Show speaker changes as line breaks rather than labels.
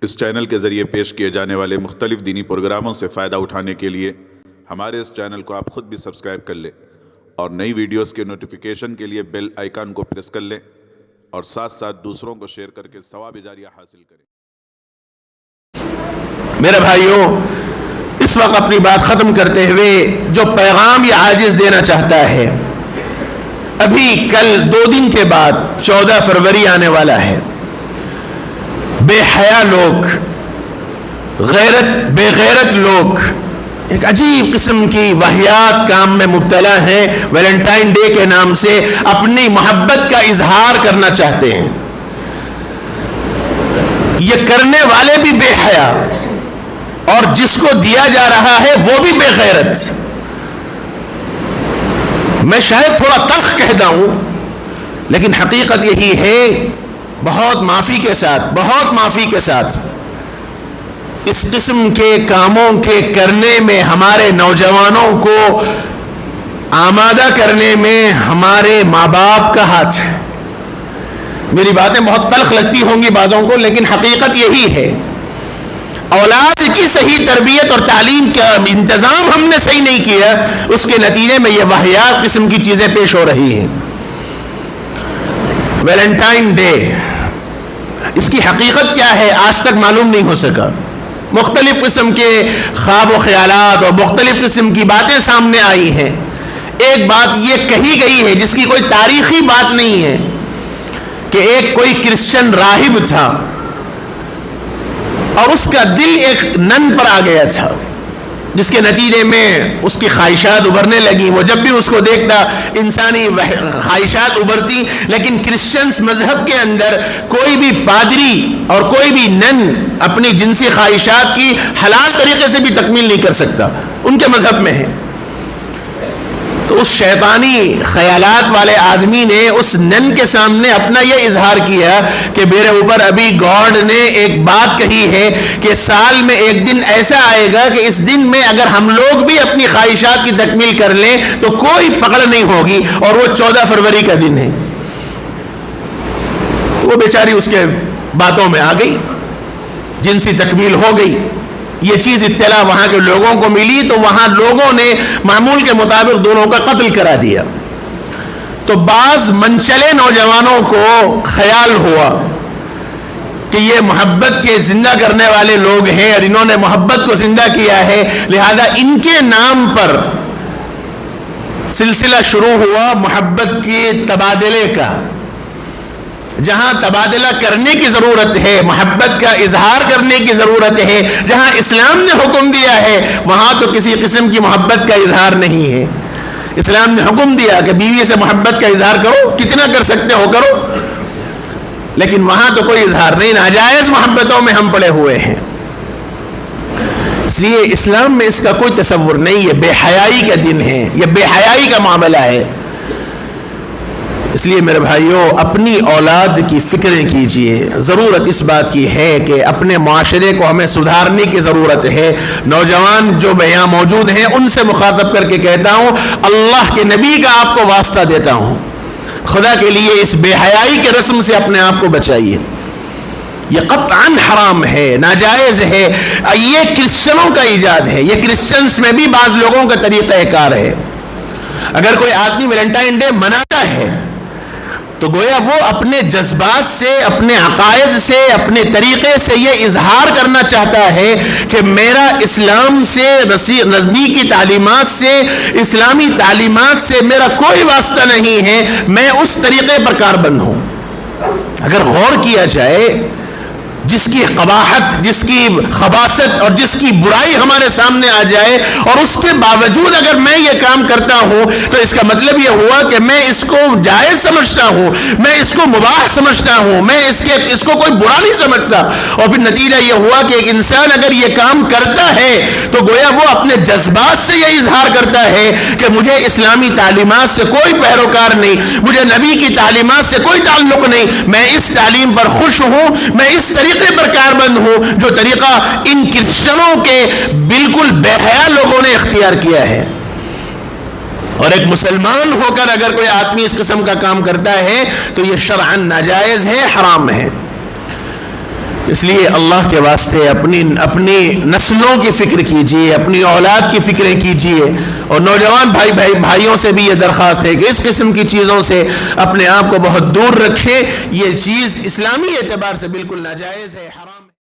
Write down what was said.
اس channel کے ذریعے پیش کیے جانے والے مختلف دینی پروگراموں سے فائدہ اٹھانے کے لیے ہمارے اس چینل کو آپ خود بھی سبسکرائب کر لیں اور نئی ویڈیوز کے نوٹیفیکیشن کے لیے بیل آئیکن کو پریس کر لیں اور ساتھ ساتھ دوسروں کو شیئر کر کے ثواب جاریہ حاصل کریں۔
میرے بھائیوں، اس وقت اپنی بات ختم کرتے ہوئے جو پیغام یہ عاجز دینا چاہتا ہے، ابھی کل 2 دن کے بعد 14 فروری آنے والا ہے۔ بے حیا لوگ، بے غیرت لوگ ایک عجیب قسم کی واہیات کام میں مبتلا ہیں۔ ویلنٹائن ڈے کے نام سے اپنی محبت کا اظہار کرنا چاہتے ہیں۔ یہ کرنے والے بھی بے حیا اور جس کو دیا جا رہا ہے وہ بھی بے غیرت۔ میں شاید تھوڑا تلخ کہہ دوں لیکن حقیقت یہی ہے، بہت معافی کے ساتھ اس قسم کے کاموں کے کرنے میں ہمارے نوجوانوں کو آمادہ کرنے میں ہمارے ماں باپ کا ہاتھ ہے۔ میری باتیں بہت تلخ لگتی ہوں گی بعضوں کو، لیکن حقیقت یہی ہے۔ اولاد کی صحیح تربیت اور تعلیم کا انتظام ہم نے صحیح نہیں کیا، اس کے نتیجے میں یہ واہیات قسم کی چیزیں پیش ہو رہی ہیں۔ ویلنٹائن ڈے، اس کی حقیقت کیا ہے آج تک معلوم نہیں ہو سکا۔ مختلف قسم کے خواب و خیالات اور مختلف قسم کی باتیں سامنے آئی ہیں۔ ایک بات یہ کہی گئی ہے جس کی کوئی تاریخی بات نہیں ہے کہ ایک کوئی کرسچن راہب تھا اور اس کا دل ایک نن پر آ گیا تھا، جس کے نتیجے میں اس کی خواہشات ابھرنے لگی۔ وہ جب بھی اس کو دیکھتا انسانی خواہشات ابھرتی، لیکن کرسچنز مذہب کے اندر کوئی بھی پادری اور کوئی بھی نن اپنی جنسی خواہشات کی حلال طریقے سے بھی تکمیل نہیں کر سکتا، ان کے مذہب میں ہے۔ تو اس شیطانی خیالات والے آدمی نے اس نن کے سامنے اپنا یہ اظہار کیا کہ میرے اوپر ابھی گاڈ نے ایک بات کہی ہے کہ سال میں ایک دن ایسا آئے گا کہ اس دن میں اگر ہم لوگ بھی اپنی خواہشات کی تکمیل کر لیں تو کوئی پکڑ نہیں ہوگی، اور وہ 14 فروری کا دن ہے۔ وہ بیچاری اس کے باتوں میں آ گئی، جنسی تکمیل ہو گئی۔ یہ چیز اطلاع وہاں کے لوگوں کو ملی تو وہاں لوگوں نے معمول کے مطابق دونوں کا قتل کرا دیا۔ تو بعض منچلے نوجوانوں کو خیال ہوا کہ یہ محبت کے زندہ کرنے والے لوگ ہیں اور انہوں نے محبت کو زندہ کیا ہے، لہذا ان کے نام پر سلسلہ شروع ہوا محبت کے تبادلے کا۔ جہاں تبادلہ کرنے کی ضرورت ہے، محبت کا اظہار کرنے کی ضرورت ہے، جہاں اسلام نے حکم دیا ہے وہاں تو کسی قسم کی محبت کا اظہار نہیں ہے۔ اسلام نے حکم دیا کہ بیوی سے محبت کا اظہار کرو، کتنا کر سکتے ہو کرو، لیکن وہاں تو کوئی اظہار نہیں، ناجائز محبتوں میں ہم پڑے ہوئے ہیں۔ اس لیے اسلام میں اس کا کوئی تصور نہیں، یہ بے حیائی کا دن ہے، یہ بے حیائی کا معاملہ ہے۔ اس لیے میرے بھائیوں، اپنی اولاد کی فکریں کیجئے۔ ضرورت اس بات کی ہے کہ اپنے معاشرے کو ہمیں سدھارنے کی ضرورت ہے۔ نوجوان جو یہاں موجود ہیں ان سے مخاطب کر کے کہتا ہوں، اللہ کے نبی کا آپ کو واسطہ دیتا ہوں، خدا کے لیے اس بے حیائی کے رسم سے اپنے آپ کو بچائیے۔ یہ قطعاً حرام ہے، ناجائز ہے۔ یہ کرسچنوں کا ایجاد ہے، یہ کرسچنز میں بھی بعض لوگوں کا طریقہ کار ہے۔ اگر کوئی آدمی ویلنٹائن ڈے مناتا ہے تو گویا وہ اپنے جذبات سے، اپنے عقائد سے، اپنے طریقے سے یہ اظہار کرنا چاہتا ہے کہ میرا اسلام سے، نبی کی تعلیمات سے، اسلامی تعلیمات سے میرا کوئی واسطہ نہیں ہے، میں اس طریقے پر کاربند ہوں۔ اگر غور کیا جائے، جس کی قباحت، جس کی خباثت اور جس کی برائی ہمارے سامنے آ جائے اور اس کے باوجود اگر میں یہ کام کرتا ہوں تو اس کا مطلب یہ ہوا کہ میں اس کو جائز سمجھتا ہوں، میں اس کو مباح سمجھتا ہوں، میں اس کو کوئی برا نہیں سمجھتا۔ اور پھر نتیجہ یہ ہوا کہ ایک انسان اگر یہ کام کرتا ہے تو گویا وہ اپنے جذبات سے یہ اظہار کرتا ہے کہ مجھے اسلامی تعلیمات سے کوئی پیروکار نہیں، مجھے نبی کی تعلیمات سے کوئی تعلق نہیں، میں اس تعلیم پر خوش ہوں، میں اس طریقے پر کاربند ہوں جو طریقہ ان کرسچنوں کے بالکل بے حیا لوگوں نے اختیار کیا ہے۔ اور ایک مسلمان ہو کر اگر کوئی آدمی اس قسم کا کام کرتا ہے تو یہ شرعاً ناجائز ہے، حرام ہے۔ اس لیے اللہ کے واسطے اپنی نسلوں کی فکر کیجئے، اپنی اولاد کی فکریں کیجئے، اور نوجوان بھائیوں سے بھی یہ درخواست ہے کہ اس قسم کی چیزوں سے اپنے آپ کو بہت دور رکھیں. یہ چیز اسلامی اعتبار سے بالکل ناجائز ہے، حرام